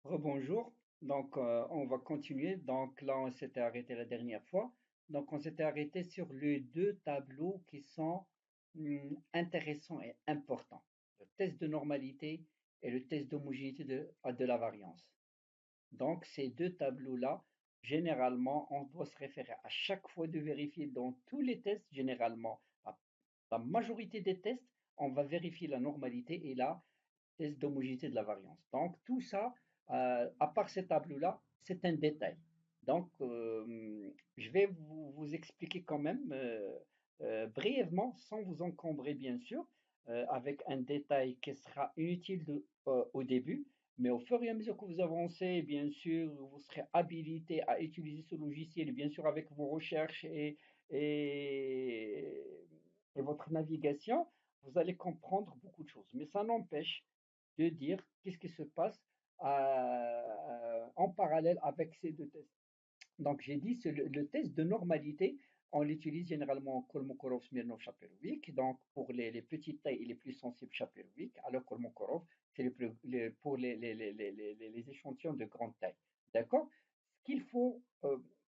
Rebonjour. Donc, on va continuer. Donc, là, on s'était arrêté la dernière fois. Donc, on s'était arrêté sur les deux tableaux qui sont intéressants et importants. Le test de normalité et le test d'homogénéité de la variance. Donc, ces deux tableaux-là, généralement, on doit se référer à chaque fois de vérifier dans tous les tests, généralement, la majorité des tests, on va vérifier la normalité et la test d'homogénéité de la variance. Donc, tout ça, à part ces tableaux-là, c'est un détail. Donc, je vais vous expliquer quand même brièvement, sans vous encombrer bien sûr, avec un détail qui sera inutile au début, mais au fur et à mesure que vous avancez, bien sûr, vous serez habilité à utiliser ce logiciel, et bien sûr avec vos recherches et, et votre navigation, vous allez comprendre beaucoup de choses. Mais ça n'empêche de dire qu'est-ce qui se passe en parallèle avec ces deux tests. Donc, j'ai dit, c'est le test de normalité, on l'utilise généralement en Kolmogorov, Smirnov, Chaperovic. Donc, pour les petites tailles et les plus sensibles, Chaperovic. Alors, Kolmogorov, c'est pour les échantillons de grande taille. D'accord? Ce qu'il faut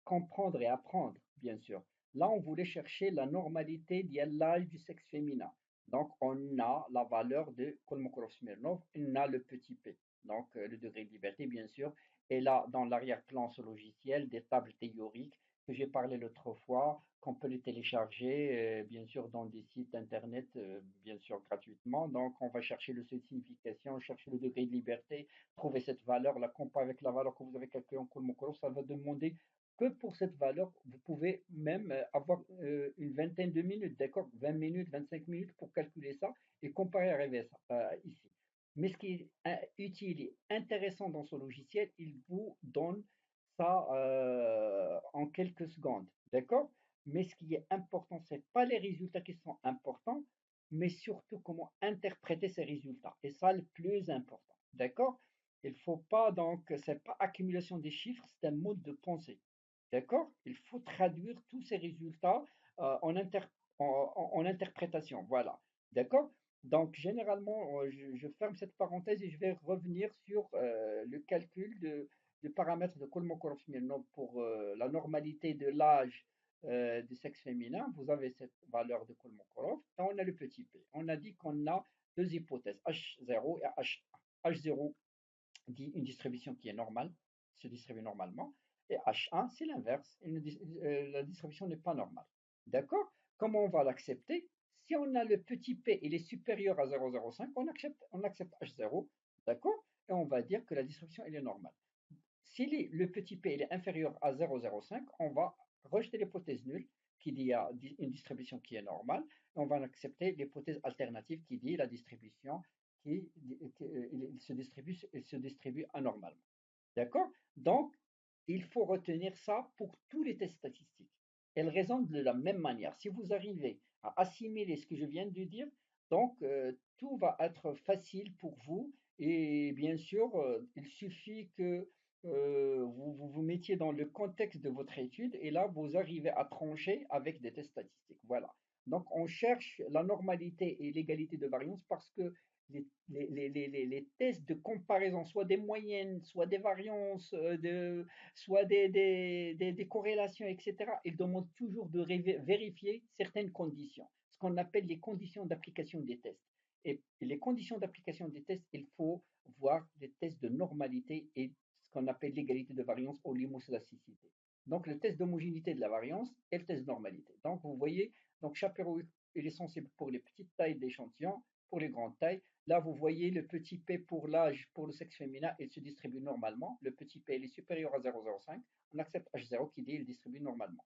comprendre et apprendre, bien sûr. Là, on voulait chercher la normalité de l'âge du sexe féminin. Donc, on a la valeur de Kolmogorov-Smirnov, on a le petit p. Donc, le degré de liberté, bien sûr, et là, dans l'arrière-plan ce logiciel, des tables théoriques que j'ai parlé l'autre fois, qu'on peut les télécharger, bien sûr, dans des sites internet, bien sûr, gratuitement. Donc, on va chercher le seuil de signification, chercher le degré de liberté, trouver cette valeur, la comparer avec la valeur que vous avez calculée en Kolmogorov. Ça va demander que pour cette valeur, vous pouvez même avoir une vingtaine de minutes, d'accord? 20 minutes, 25 minutes pour calculer ça et comparer avec ça ici. Mais ce qui est utile et intéressant dans ce logiciel, il vous donne ça en quelques secondes. D'accord? Mais ce qui est important, ce n'est pas les résultats qui sont importants, mais surtout comment interpréter ces résultats. Et ça, le plus important. D'accord? Il ne faut pas, donc, ce n'est pas accumulation des chiffres, c'est un mode de pensée. D'accord? Il faut traduire tous ces résultats en, en interprétation. Voilà. D'accord? Donc, généralement, je ferme cette parenthèse et je vais revenir sur le calcul de paramètres de Kolmogorov-Smirnov pour la normalité de l'âge du sexe féminin. Vous avez cette valeur de Kolmogorov et on a le petit p. On a dit qu'on a deux hypothèses, H0 et H1. H0 dit une distribution qui est normale, se distribue normalement, et H1, c'est l'inverse, la distribution n'est pas normale. D'accord? Comment on va l'accepter? Si on a le petit p, il est supérieur à 0,05, on accepte H0, d'accord? Et on va dire que la distribution elle est normale. Si le petit p il est inférieur à 0,05, on va rejeter l'hypothèse nulle qui dit une distribution qui est normale, et on va accepter l'hypothèse alternative qui dit la distribution il se distribue anormalement. D'accord? Donc, il faut retenir ça pour tous les tests statistiques. Elle raisonne de la même manière. Si vous arrivez à assimiler ce que je viens de dire, donc tout va être facile pour vous. Et bien sûr, il suffit que vous mettiez dans le contexte de votre étude et là, vous arrivez à trancher avec des tests statistiques. Voilà. Donc, on cherche la normalité et l'égalité de variance parce que les tests de comparaison, soit des moyennes, soit des variances, soit des corrélations, etc., ils demandent toujours de vérifier certaines conditions, ce qu'on appelle les conditions d'application des tests. Et les conditions d'application des tests, il faut voir les tests de normalité et ce qu'on appelle l'égalité de variance ou l'homoscédasticité. Donc, le test d'homogénéité de la variance et le test de normalité. Donc, vous voyez, donc Shapiro, il est sensible pour les petites tailles d'échantillons, pour les grandes tailles. Là, vous voyez le petit p pour l'âge, pour le sexe féminin, il se distribue normalement. Le petit p il est supérieur à 0,05. On accepte H0 qui dit il distribue normalement.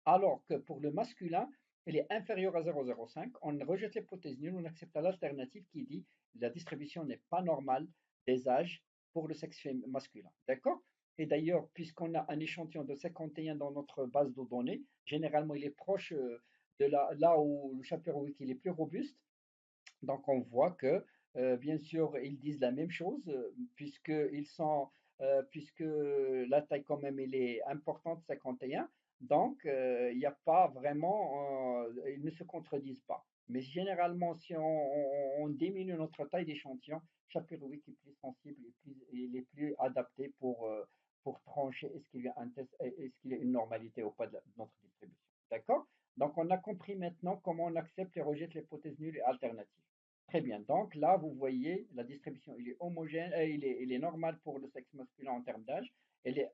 Alors que pour le masculin, il est inférieur à 0,05. On rejette l'hypothèse nulle, on accepte l'alternative qui dit la distribution n'est pas normale des âges pour le sexe masculin. D'accord? Et d'ailleurs, puisqu'on a un échantillon de 51 dans notre base de données, généralement il est proche de là où le chapeau il est plus robuste. Donc on voit que, bien sûr, ils disent la même chose, puisque la taille quand même elle est importante, 51. Donc il n'y a pas vraiment, ils ne se contredisent pas. Mais généralement, si on diminue notre taille d'échantillon, Chapirowick est plus sensible et il est plus adapté pour trancher est-ce qu'il y a un test, est-ce qu'il y a une normalité ou pas de notre distribution. D'accord? Donc, on a compris maintenant comment on accepte et rejette l'hypothèse nulle et alternative. Très bien. Donc là, vous voyez, la distribution, il est homogène, il est normal pour le sexe masculin en termes d'âge. Elle est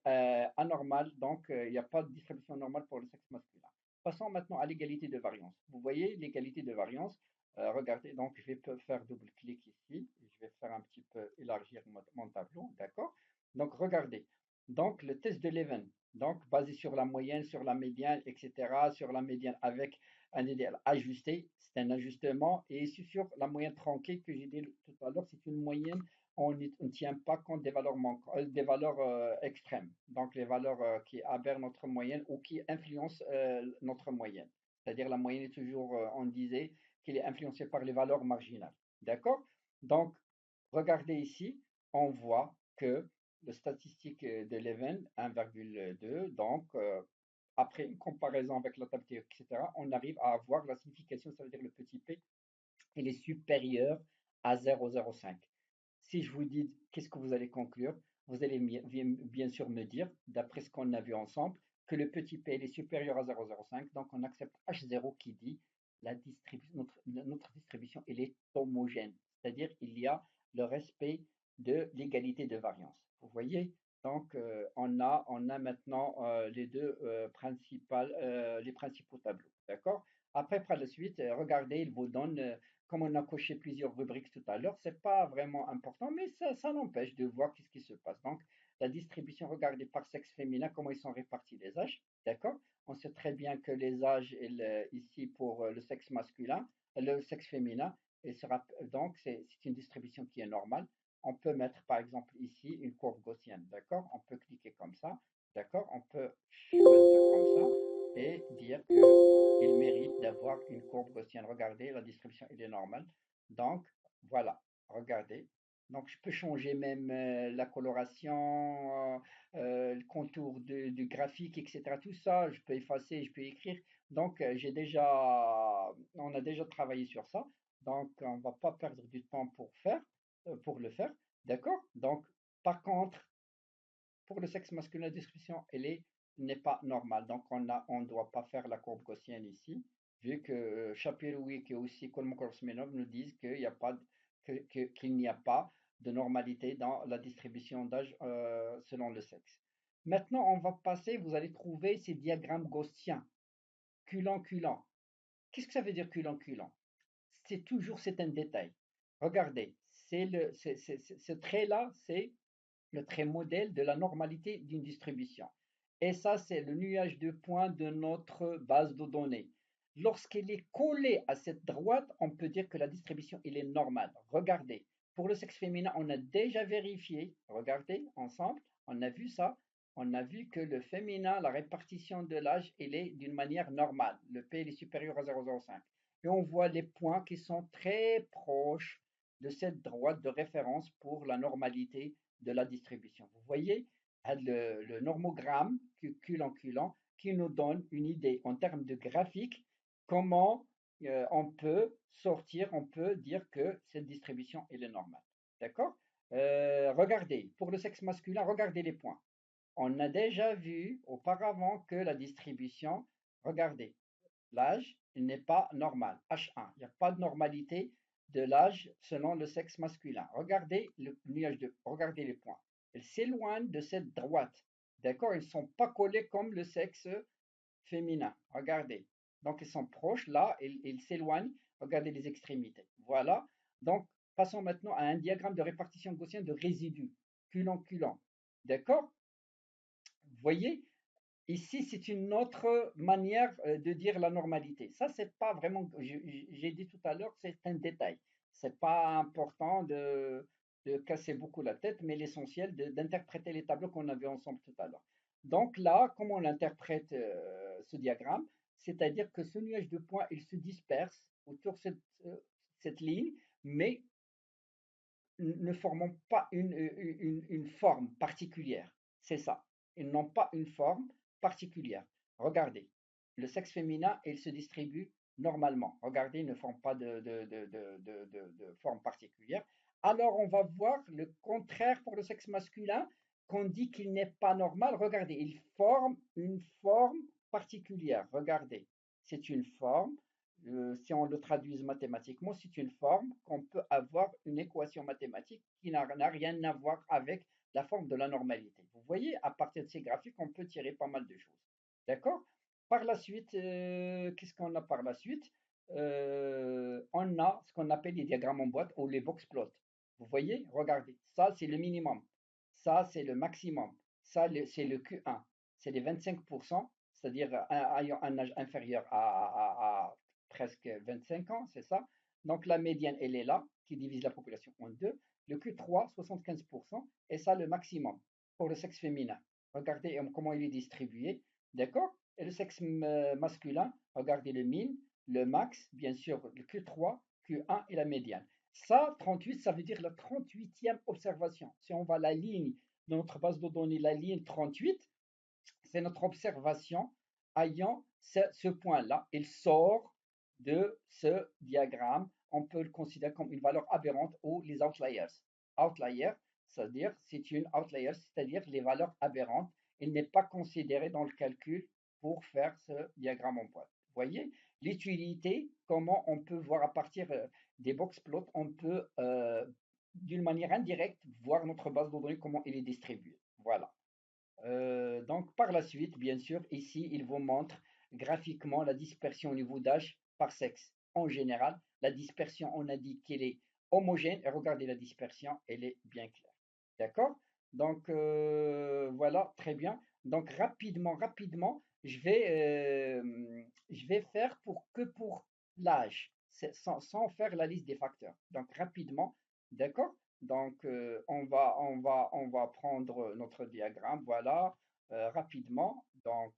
anormale, donc il n'y a pas de distribution normale pour le sexe masculin. Passons maintenant à l'égalité de variance. Vous voyez l'égalité de variance. Regardez, donc je vais faire double-clic ici. Je vais faire un petit peu élargir mon tableau, d'accord? Donc regardez. Donc le test de Leven, donc basé sur la moyenne, sur la médiane, etc., sur la médiane avec un idéal ajusté, c'est un ajustement, et ici sur la moyenne tronquée que j'ai dit tout à l'heure, c'est une moyenne, on ne tient pas compte des valeurs, des valeurs extrêmes, donc les valeurs qui aberrent notre moyenne ou qui influencent notre moyenne. C'est-à-dire la moyenne est toujours, on disait, qu'elle est influencée par les valeurs marginales. D'accord? Donc, regardez ici, on voit que le statistique de Leven, 1,2, donc après une comparaison avec la table théorique, etc., on arrive à avoir la signification, ça veut dire le petit p, il est supérieur à 0,05. Si je vous dis qu'est-ce que vous allez conclure, vous allez bien sûr me dire, d'après ce qu'on a vu ensemble, que le petit p il est supérieur à 0,05, donc on accepte H0 qui dit notre distribution elle est homogène, c'est-à-dire il y a le respect de l'égalité de variance. Vous voyez, donc on a maintenant les principaux tableaux, d'accord? Après, par la suite, regardez, il vous donne comme on a coché plusieurs rubriques tout à l'heure, c'est pas vraiment important, mais ça n'empêche de voir qu'est-ce qui se passe. Donc, la distribution, regardez par sexe féminin, comment ils sont répartis les âges, d'accord? On sait très bien que les âges, ici pour le sexe masculin, le sexe féminin, donc c'est une distribution qui est normale. On peut mettre par exemple ici une courbe gaussienne, d'accord? On peut cliquer comme ça, d'accord? On peut choisir comme ça et dire qu'il mérite d'avoir une courbe gaussienne. Regardez, la distribution elle est normale. Donc, voilà, regardez. Donc, je peux changer même la coloration, le contour du graphique, etc. Tout ça, je peux effacer, je peux écrire. Donc, on a déjà travaillé sur ça. Donc, on ne va pas perdre du temps pour le faire. D'accord? Donc, par contre, pour le sexe masculin, la description, n'est pas normale. Donc, on ne doit pas faire la courbe gaussienne ici, vu que Shapirowick et aussi Kolmogorov-Smirnov nous disent qu'il n'y a pas de normalité dans la distribution d'âge selon le sexe. Maintenant, on va passer, vous allez trouver ces diagrammes gaussiens, culant-culant. Qu'est-ce que ça veut dire culant-culant? C'est un détail. Regardez, ce trait-là, c'est le trait modèle de la normalité d'une distribution. Et ça, c'est le nuage de points de notre base de données. Lorsqu'elle est collée à cette droite, on peut dire que la distribution est normale. Regardez, pour le sexe féminin, on a déjà vérifié. Regardez ensemble, on a vu ça. On a vu que le féminin, la répartition de l'âge, elle est d'une manière normale. Le P est supérieur à 0,05. Et on voit les points qui sont très proches de cette droite de référence pour la normalité de la distribution. Vous voyez le normogramme culant qui nous donne une idée en termes de graphique comment on peut dire que cette distribution est normale. D'accord? Regardez, pour le sexe masculin, regardez les points. On a déjà vu auparavant que la distribution, regardez, l'âge, il n'est pas normal. H1, il n'y a pas de normalité de l'âge selon le sexe masculin. Regardez le nuage regardez les points. Ils s'éloignent de cette droite. D'accord? Ils ne sont pas collés comme le sexe féminin. Regardez. Donc ils sont proches là, ils s'éloignent. Regardez les extrémités. Voilà. Donc passons maintenant à un diagramme de répartition gaussienne de résidus. Culant-culant. D'accord? Vous voyez, ici, c'est une autre manière de dire la normalité. Ça, c'est pas vraiment, j'ai dit tout à l'heure, c'est un détail. C'est pas important de casser beaucoup la tête, mais l'essentiel d'interpréter les tableaux qu'on a vus ensemble tout à l'heure. Donc là, comment on interprète ce diagramme? C'est-à-dire que ce nuage de points, il se disperse autour de cette ligne, mais ne formant pas une forme particulière. C'est ça. Ils n'ont pas une forme particulière. Regardez, le sexe féminin, il se distribue normalement. Regardez, ils ne forment pas de forme particulière. Alors, on va voir le contraire pour le sexe masculin, qu'on dit qu'il n'est pas normal. Regardez, il forme une forme particulière. Regardez, c'est une forme. Si on le traduit mathématiquement, c'est une forme qu'on peut avoir une équation mathématique qui n'a rien à voir avec la forme de la normalité. Vous voyez, à partir de ces graphiques, on peut tirer pas mal de choses. D'accord? Par la suite, qu'est-ce qu'on a par la suite? On a ce qu'on appelle les diagrammes en boîte ou les box plots. Vous voyez? Regardez, ça c'est le minimum, ça c'est le maximum, ça c'est le Q1, c'est les 25%, c'est-à-dire ayant un âge inférieur à presque 25 ans, c'est ça? Donc la médiane, elle est là, qui divise la population en deux. Le Q3, 75%, et ça le maximum pour le sexe féminin. Regardez comment il est distribué, d'accord? Et le sexe masculin, regardez le min, le max, bien sûr, le Q3, Q1 et la médiane. Ça, 38, ça veut dire la 38e observation. Si on va la ligne de notre base de données, la ligne 38, c'est notre observation ayant ce point-là. Il sort de ce diagramme. On peut le considérer comme une valeur aberrante ou les outliers. Outlier, c'est-à-dire c'est une outlier, c'est-à-dire les valeurs aberrantes. Il n'est pas considéré dans le calcul pour faire ce diagramme en boîte. Vous voyez l'utilité, comment on peut voir à partir des box plots, on peut d'une manière indirecte voir notre base de données, comment elle est distribuée. Voilà. Donc, par la suite, bien sûr, ici, il vous montre graphiquement la dispersion au niveau d'âge par sexe. En général, la dispersion, on a dit qu'elle est homogène. Et regardez la dispersion, elle est bien claire. D'accord? Donc, voilà, très bien. Donc, rapidement, je vais faire pour l'âge, sans faire la liste des facteurs. Donc, rapidement, d'accord? Donc, on va prendre notre diagramme, voilà, rapidement. Donc,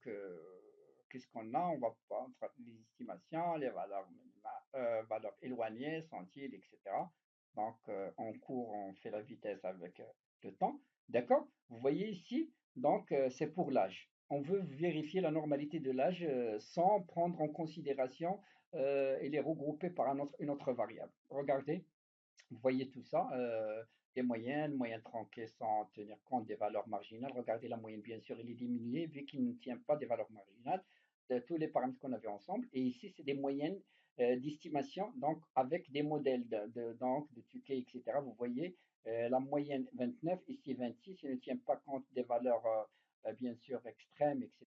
qu'est-ce qu'on a? On va prendre les estimations, les valeurs, valeurs éloignées, centiles, etc. Donc, en cours, on fait la vitesse avec le temps. D'accord? Vous voyez ici, donc, c'est pour l'âge. On veut vérifier la normalité de l'âge sans prendre en considération et les regrouper par une autre variable. Regardez. Vous voyez tout ça, les moyennes tronquées sans tenir compte des valeurs marginales. Regardez la moyenne, bien sûr, elle est diminuée vu qu'il ne tient pas des valeurs marginales de tous les paramètres qu'on avait ensemble. Et ici, c'est des moyennes d'estimation, donc avec des modèles donc, de Tukey, etc. Vous voyez la moyenne 29, ici 26, il ne tient pas compte des valeurs bien sûr extrêmes, etc.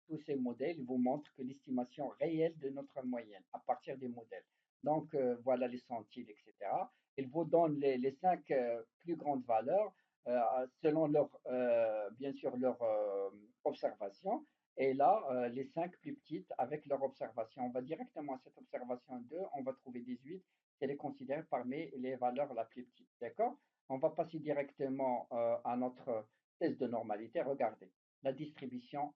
Tous ces modèles vous montrent que l'estimation réelle de notre moyenne à partir des modèles. Donc voilà les centiles, etc. Il vous donne les cinq plus grandes valeurs selon leur, bien sûr leur observation. Et là, les cinq plus petites avec leur observation. On va directement à cette observation 2, on va trouver 18. Elle est considérée parmi les valeurs la plus petite. D'accord? On va passer directement à notre test de normalité. Regardez, la distribution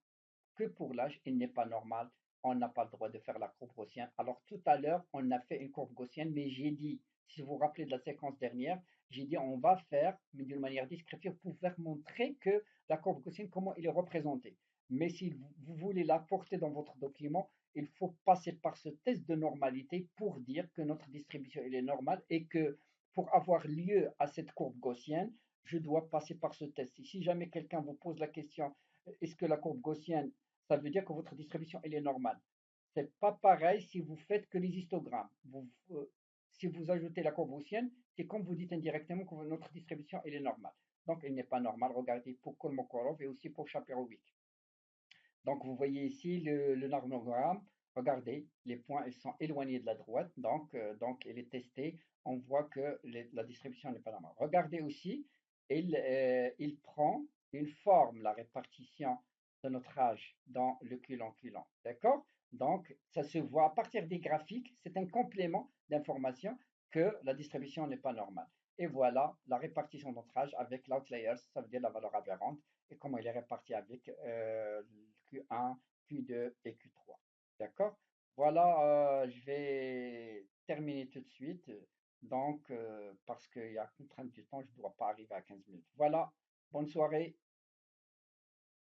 que pour l'âge, il n'est pas normal. On n'a pas le droit de faire la courbe gaussienne. Alors tout à l'heure, on a fait une courbe gaussienne, mais j'ai dit, si vous vous rappelez de la séquence dernière, j'ai dit on va faire, mais d'une manière discrète, pour faire montrer que la courbe gaussienne, comment elle est représentée. Mais si vous voulez la porter dans votre document, il faut passer par ce test de normalité pour dire que notre distribution elle est normale et que pour avoir lieu à cette courbe gaussienne, je dois passer par ce test. Et si jamais quelqu'un vous pose la question, est-ce que la courbe gaussienne ça veut dire que votre distribution elle est normale. C'est pas pareil si vous faites que les histogrammes. Si vous ajoutez la courbe gaussienne, c'est comme vous dites indirectement que notre distribution elle est normale. Donc elle n'est pas normale. Regardez pour Kolmogorov et aussi pour Chaperovic. Donc vous voyez ici le normogramme. Regardez, les points ils sont éloignés de la droite, donc il est testé. On voit que la distribution n'est pas normale. Regardez aussi, il prend une forme, la répartition de notre âge dans le culon-culon. D'accord? Donc, ça se voit à partir des graphiques, c'est un complément d'information que la distribution n'est pas normale. Et voilà la répartition de notre âge avec l'outliers, ça veut dire la valeur aberrante, et comment il est réparti avec Q1, Q2 et Q3. D'accord? Voilà, je vais terminer tout de suite. Donc, parce qu'il y a contrainte du temps, je ne dois pas arriver à 15 minutes. Voilà, bonne soirée.